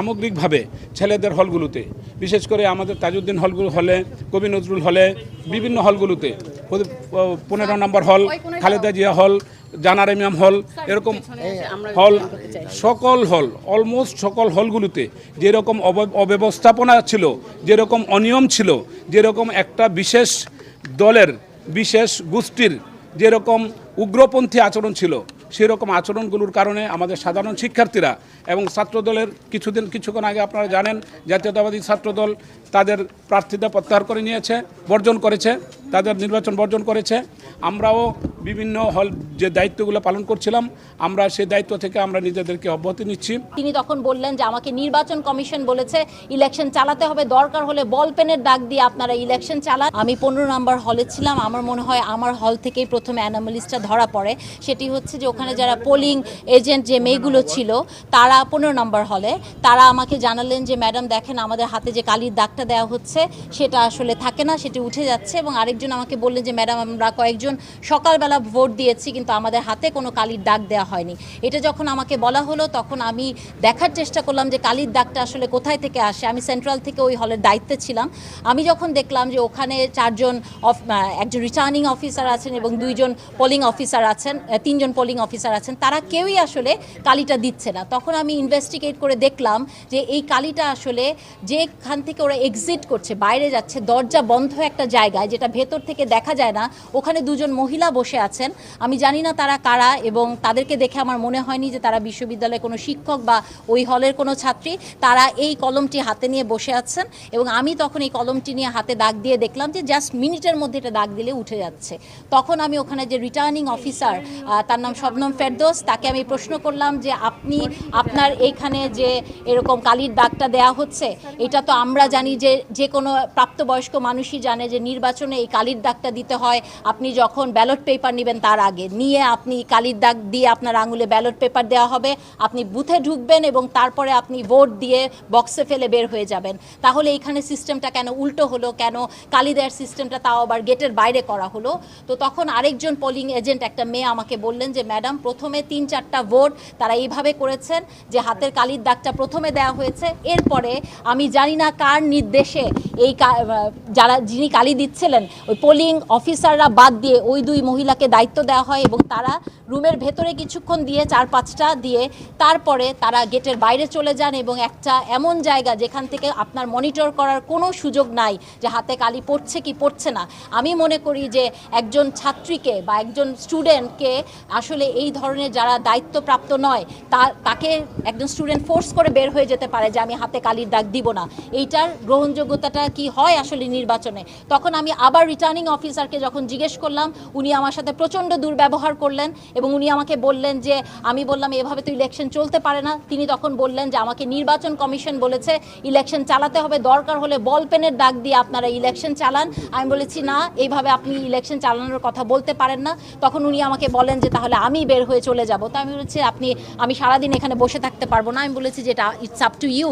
সামগ্রিকভাবে ছেলেদের হলগুলোতে, বিশেষ করে আমাদের তাজউদ্দিন হলে, কবি নজরুল হলে, বিভিন্ন হলগুলোতে 15 নম্বর হল, খালেদা জিয়া হল, জানার ইমাম হল, এরকম হল, সকল হল, অলমোস্ট সকল হলগুলোতে যেরকম অব্যবস্থাপনা ছিল, যেরকম অনিয়ম ছিল, যেরকম একটা বিশেষ দলের, বিশেষ গোষ্ঠীর যেরকম উগ্রপন্থী আচরণ ছিল, সেরকম আচরণগুলোর কারণে আমাদের সাধারণ শিক্ষার্থীরা এবং ছাত্রদলের কিছুক্ষণ আগে আপনারা জানেন জাতীয়তাবাদী ছাত্রদল তাদের প্রার্থিতা প্রত্যাহার করে নিয়েছে, বর্জন করেছে, তাদের নির্বাচন বর্জন করেছে। আমরাও বিভিন্ন হল যে দায়িত্বগুলো পালন করছিলাম, আমরা সেই দায়িত্ব থেকে আমরা নিজেদেরকে অব্যাহতি নিচ্ছি। তিনি তখন বললেন যে আমাকে নির্বাচন কমিশন বলেছে ইলেকশন চালাতে হবে, দরকার হলে বল পেনের দাগ দিয়ে আপনারা ইলেকশন চালান। আমি 15 নম্বর হলে ছিলাম। আমার মনে হয় আমার হল থেকেই প্রথমে অ্যানোমালিসটা ধরা পড়ে। সেটি হচ্ছে যে ওখানে যারা পোলিং এজেন্ট যে মেয়েগুলো ছিল তারা 15 নম্বর হলে, তারা আমাকে জানালেন যে ম্যাডাম দেখেন আমাদের হাতে যে কালির দাগটা দেওয়া হচ্ছে সেটা আসলে থাকে না, সেটি উঠে যাচ্ছে। এবং আরেকজন আমাকে বললেন যে ম্যাডাম আমরা কয়েকজন সকালবেলা ভোট দিয়েছি কিন্তু আমাদের হাতে কোনো কালির দাগ দেওয়া হয়নি। এটা যখন আমাকে বলা হলো তখন আমি দেখার চেষ্টা করলাম যে কালির দাগটা আসলে কোথায় থেকে আসে। আমি সেন্ট্রাল থেকে ওই হলের দায়িত্বে ছিলাম। আমি যখন দেখলাম যে ওখানে একজন রিটার্নিং অফিসার আছেন এবং 2জন পোলিং অফিসার আছেন, 3জন পোলিং অফিসার আছেন, তারা কেউই আসলে কালিটা দিচ্ছে না। তখন আমি ইনভেস্টিগেট করে দেখলাম যে এই কালিটা আসলে যেখান থেকে ওরা এক্সিট করছে, বাইরে যাচ্ছে, দরজা বন্ধ একটা জায়গায় যেটা ভেতর থেকে দেখা যায় না, ওখানে 2জন মহিলা বসে আছেন। আমি জানি না তারা কারা এবং তাদেরকে দেখে আমার মনে হয়নি যে তারা বিশ্ববিদ্যালয়ের কোনো শিক্ষক বা ওই হলের কোনো ছাত্রী। তারা এই কলমটি হাতে নিয়ে বসে আছেন এবং আমি তখন এই কলমটি নিয়ে হাতে দাগ দিয়ে দেখলাম যে জাস্ট মিনিটের মধ্যে এটা দাগ দিলে উঠে যাচ্ছে। তখন আমি ওখানে যে রিটার্নিং অফিসার, তার নাম শবনম ফেরদৌস, তাকে আমি প্রশ্ন করলাম যে আপনি আপনার এইখানে যে এরকম কালির দাগটা দেয়া হচ্ছে, এটা তো আমরা জানি যে কোনো প্রাপ্তবয়স্ক মানুষই জানে যে নির্বাচনে এই কালির দাগটা দিতে হয় আপনি যখন ব্যালট পেপার নেবেন তার আগে, নিয়ে আপনি কালির দাগ দিয়ে আপনার আঙুলে ব্যালট পেপার দেওয়া হবে, আপনি বুথে ঢুকবেন এবং তারপরে আপনি ভোট দিয়ে বক্সে ফেলে বের হয়ে যাবেন। তাহলে এইখানে সিস্টেমটা কেন উল্টো হলো, কেন কালি দেওয়ার সিস্টেমটা তাও আবার গেটের বাইরে করা হলো? তো তখন আরেকজন পোলিং এজেন্ট একটা মেয়ে আমাকে বললেন যে ম্যাডাম প্রথমে 3-4টা ভোট তারা এইভাবে করেছেন যে হাতের কালির দাগটা প্রথমে দেওয়া হয়েছে, এরপরে আমি জানি না কার নির্দেশে যিনি কালি দিচ্ছিলেন ওই পোলিং অফিসাররা বাদ দিয়ে ওই 2 মহিলাকে দায়িত্ব দেওয়া হয় এবং তারা রুমের ভেতরে কিছুক্ষণ দিয়ে 4-5টা দিয়ে তারপরে তারা গেটের বাইরে চলে যান এবং একটা এমন জায়গা যেখান থেকে আপনার মনিটর করার কোনো সুযোগ নাই যে হাতে কালি পড়ছে কি পড়ছে না। আমি মনে করি যে একজন ছাত্রীকে বা একজন স্টুডেন্টকে আসলে এই ধরনের যারা দায়িত্বপ্রাপ্ত নয় তাকে একজন স্টুডেন্ট ফোর্স করে বের হয়ে যেতে পারে যে আমি হাতে কালির দাগ দিব না। এইটার গ্রহণযোগ্যতাটা কি হয় আসলে নির্বাচনে? তখন আমি আবার রিটার্নিং অফিসারকে যখন জিজ্ঞেস করলাম, উনি আমার সাথে প্রচণ্ড দুর্ব্যবহার করলেন এবং উনি আমাকে বললেন যে আমি বললাম এভাবে তো ইলেকশন চলতে পারে না। তিনি তখন বললেন যে আমাকে নির্বাচন কমিশন বলেছে ইলেকশন চালাতে হবে, দরকার হলে বল পেনের দাগ দিয়ে আপনারা ইলেকশন চালান। আমি বলেছি না, এইভাবে আপনি ইলেকশন চালানোর কথা বলতে পারেন না। তখন উনি আমাকে বলেন যে তাহলে আমি বের হয়ে চলে যাব। তো আমি বলেছি আমি সারাদিন এখানে বসে থাকতে পারবো না। আমি বলেছি যে এটা ইটস আপ টু ইউ।